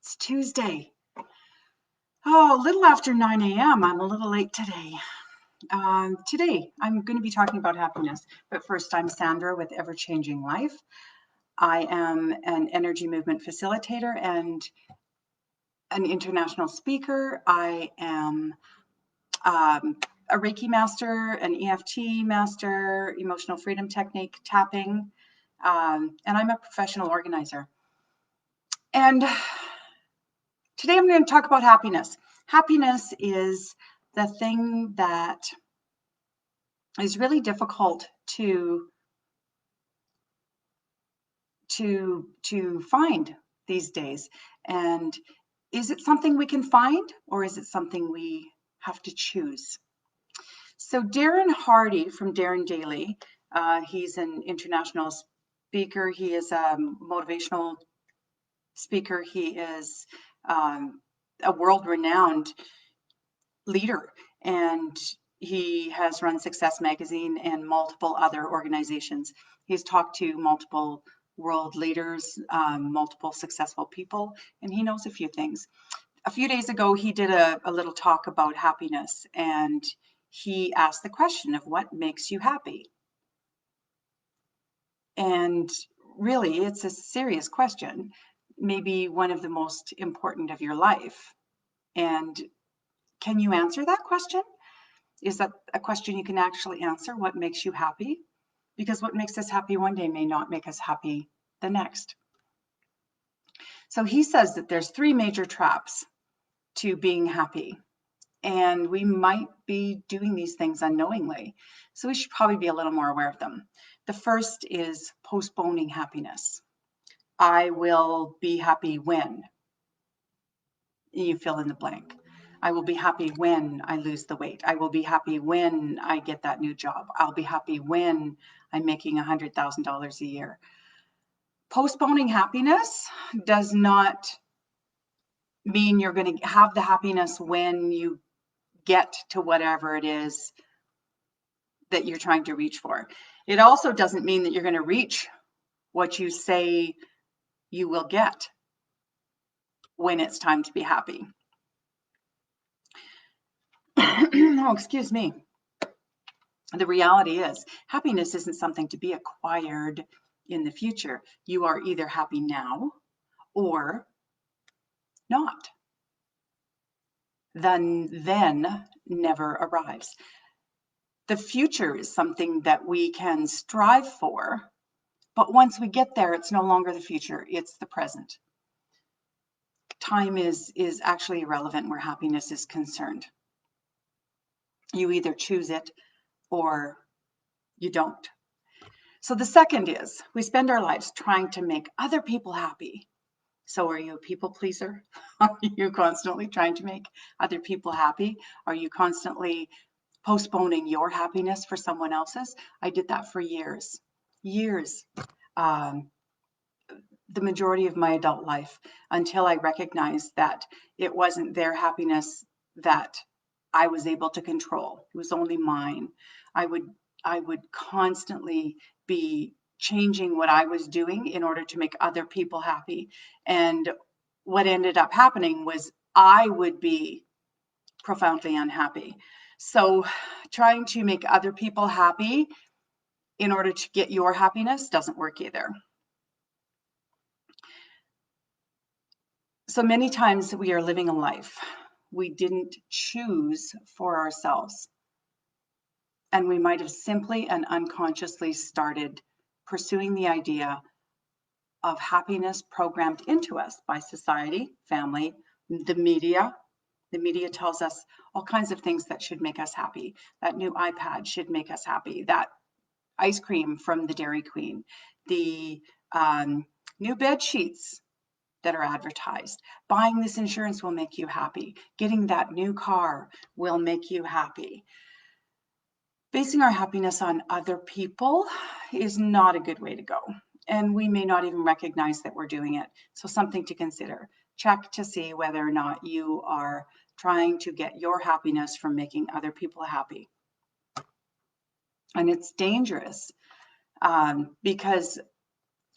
It's Tuesday. Oh, a little after 9 a.m. I'm a little late today. Today, I'm going to be talking about happiness. But first, I'm Sandra with Ever Changing Life. I am an energy movement facilitator and an international speaker. I am a Reiki master, an EFT master, emotional freedom technique, tapping, and I'm a professional organizer. And today I'm going to talk about happiness. Happiness is the thing that is really difficult to find these days. And is it something we can find, or is it something we have to choose? So Darren Hardy from Darren Daily, he's an international speaker. He is a motivational speaker. He is a world-renowned leader, and he has run Success Magazine and multiple other organizations. He's talked to multiple world leaders, multiple successful people, and he knows a few things. A few days ago, he did a little talk about happiness, and he asked the question of what makes you happy? And really, it's a serious question, maybe one of the most important of your life. And can you answer that question? Is that a question you can actually answer? What makes you happy? Because what makes us happy one day may not make us happy the next. So he says that there's 3 major traps to being happy, and we might be doing these things unknowingly. So we should probably be a little more aware of them. The first is postponing happiness. I will be happy when you fill in the blank. I will be happy when I lose the weight. I will be happy when I get that new job. I'll be happy when I'm making $100,000 a year. Postponing happiness does not mean you're going to have the happiness when you get to whatever it is that you're trying to reach for. It also doesn't mean that you're going to reach what you say you will get when it's time to be happy. Oh, excuse me. The reality is, happiness isn't something to be acquired in the future. You are either happy now or not. Then never arrives. The future is something that we can strive for, but once we get there, it's no longer the future, it's the present. Time is actually irrelevant where happiness is concerned. You either choose it or you don't. So the second is, we spend our lives trying to make other people happy. So are you a people pleaser? Are you constantly trying to make other people happy? Are you constantly postponing your happiness for someone else's? I did that for years. The majority of my adult life, until I recognized that it wasn't their happiness that I was able to control. It was only mine. I would constantly be changing what I was doing in order to make other people happy. And what ended up happening was I would be profoundly unhappy. So trying to make other people happy in order to get your happiness doesn't work either. So many times we are living a life we didn't choose for ourselves. And we might have simply and unconsciously started pursuing the idea of happiness programmed into us by society, family, the media. The media tells us all kinds of things that should make us happy. That new iPad should make us happy. That ice cream from the Dairy Queen. The new bed sheets that are advertised. Buying this insurance will make you happy. Getting that new car will make you happy. Basing our happiness on other people is not a good way to go. And we may not even recognize that we're doing it. So something to consider. Check to see whether or not you are trying to get your happiness from making other people happy. And it's dangerous because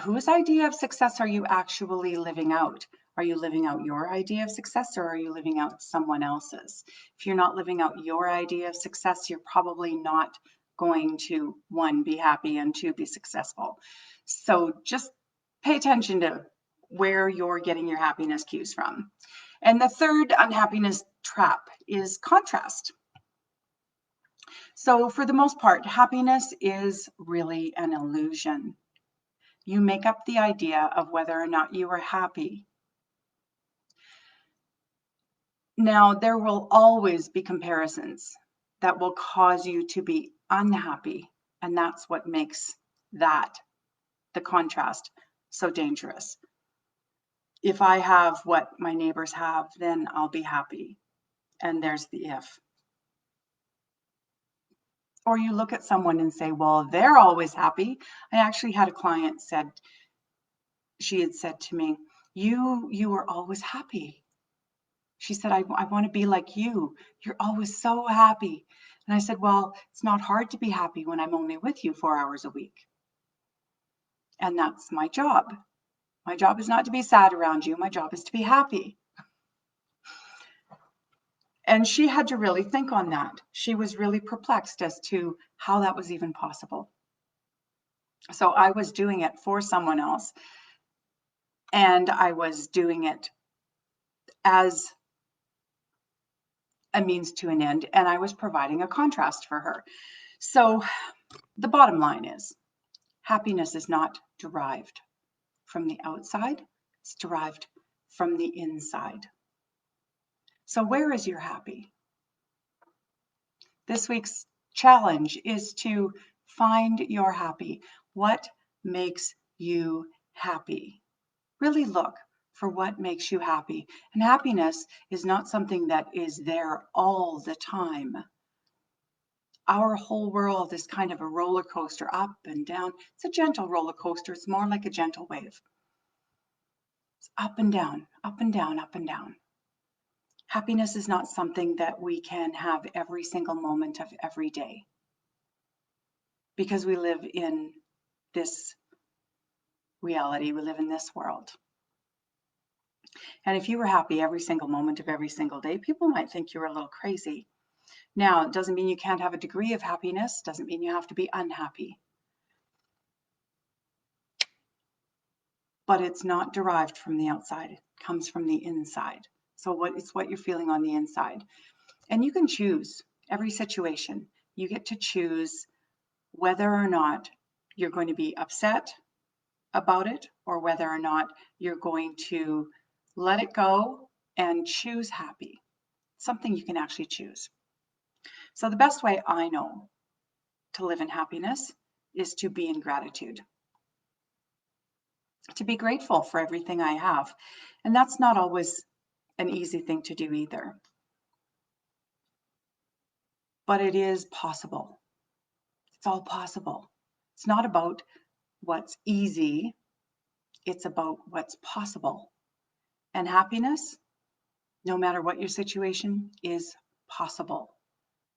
whose idea of success are you actually living out? Are you living out your idea of success, or are you living out someone else's? If you're not living out your idea of success, you're probably not going to, one, be happy, and two, be successful. So just pay attention to where you're getting your happiness cues from. And the third unhappiness trap is contrast. So for the most part, happiness is really an illusion. You make up the idea of whether or not you are happy. Now, there will always be comparisons that will cause you to be unhappy, and that's what makes that, the contrast, so dangerous. If I have what my neighbors have, then I'll be happy. And there's the if. Or you look at someone and say, well, they're always happy. I actually had a client said, she had said to me, you are always happy. She said, I want to be like you. You're always so happy. And I said, well, it's not hard to be happy when I'm only with you 4 hours a week. And that's my job. My job is not to be sad around you. My job is to be happy. And she had to really think on that. She was really perplexed as to how that was even possible. So I was doing it for someone else, and I was doing it as a means to an end, and I was providing a contrast for her. So the bottom line is, happiness is not derived from the outside, it's derived from the inside. So where is your happy? This week's challenge is to find your happy. What makes you happy? Really look for what makes you happy. And happiness is not something that is there all the time. Our whole world is kind of a roller coaster, up and down. It's a gentle roller coaster. It's more like a gentle wave. It's up and down, up and down, up and down. Happiness is not something that we can have every single moment of every day, because we live in this reality, we live in this world. And if you were happy every single moment of every single day, people might think you're a little crazy. Now, it doesn't mean you can't have a degree of happiness, doesn't mean you have to be unhappy. But it's not derived from the outside, it comes from the inside. So it's what you're feeling on the inside. And you can choose every situation. You get to choose whether or not you're going to be upset about it, or whether or not you're going to let it go and choose happy. Something you can actually choose. So the best way I know to live in happiness is to be in gratitude, to be grateful for everything I have. And that's not always an easy thing to do either. But it is possible. It's all possible. It's not about what's easy, it's about what's possible. And happiness, no matter what your situation, is possible.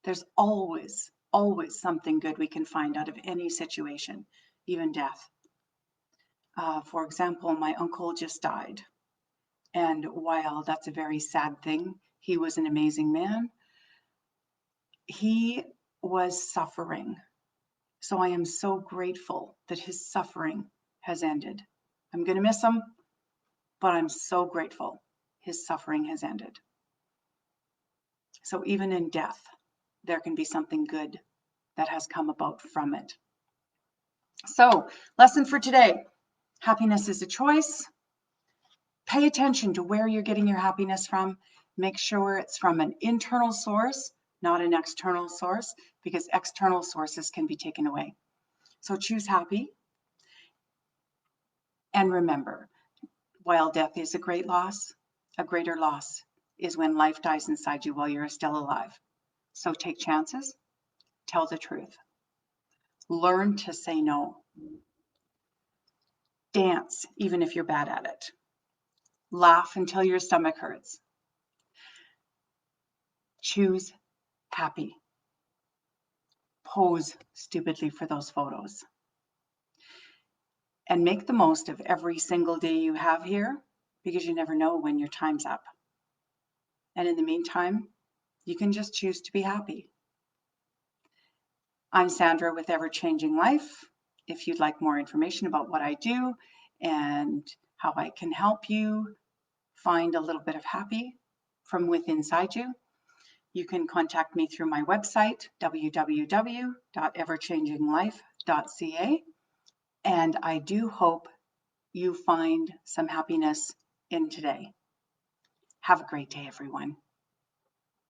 There's always, always something good we can find out of any situation, even death. For example, my uncle just died. And while that's a very sad thing, he was an amazing man. He was suffering. So I am so grateful that his suffering has ended. I'm going to miss him, but I'm so grateful his suffering has ended. So even in death, there can be something good that has come about from it. So, lesson for today, happiness is a choice. Pay attention to where you're getting your happiness from. Make sure it's from an internal source, not an external source, because external sources can be taken away. So choose happy. And remember, while death is a great loss, a greater loss is when life dies inside you while you're still alive. So take chances, tell the truth. Learn to say no. Dance, even if you're bad at it. Laugh until your stomach hurts. Choose happy. Pose stupidly for those photos. And make the most of every single day you have here, because you never know when your time's up. And in the meantime, you can just choose to be happy. I'm Sandra with Ever Changing Life. If you'd like more information about what I do and how I can help you find a little bit of happy from within inside you, you can contact me through my website, www.everchanginglife.ca. And I do hope you find some happiness in today. Have a great day, everyone.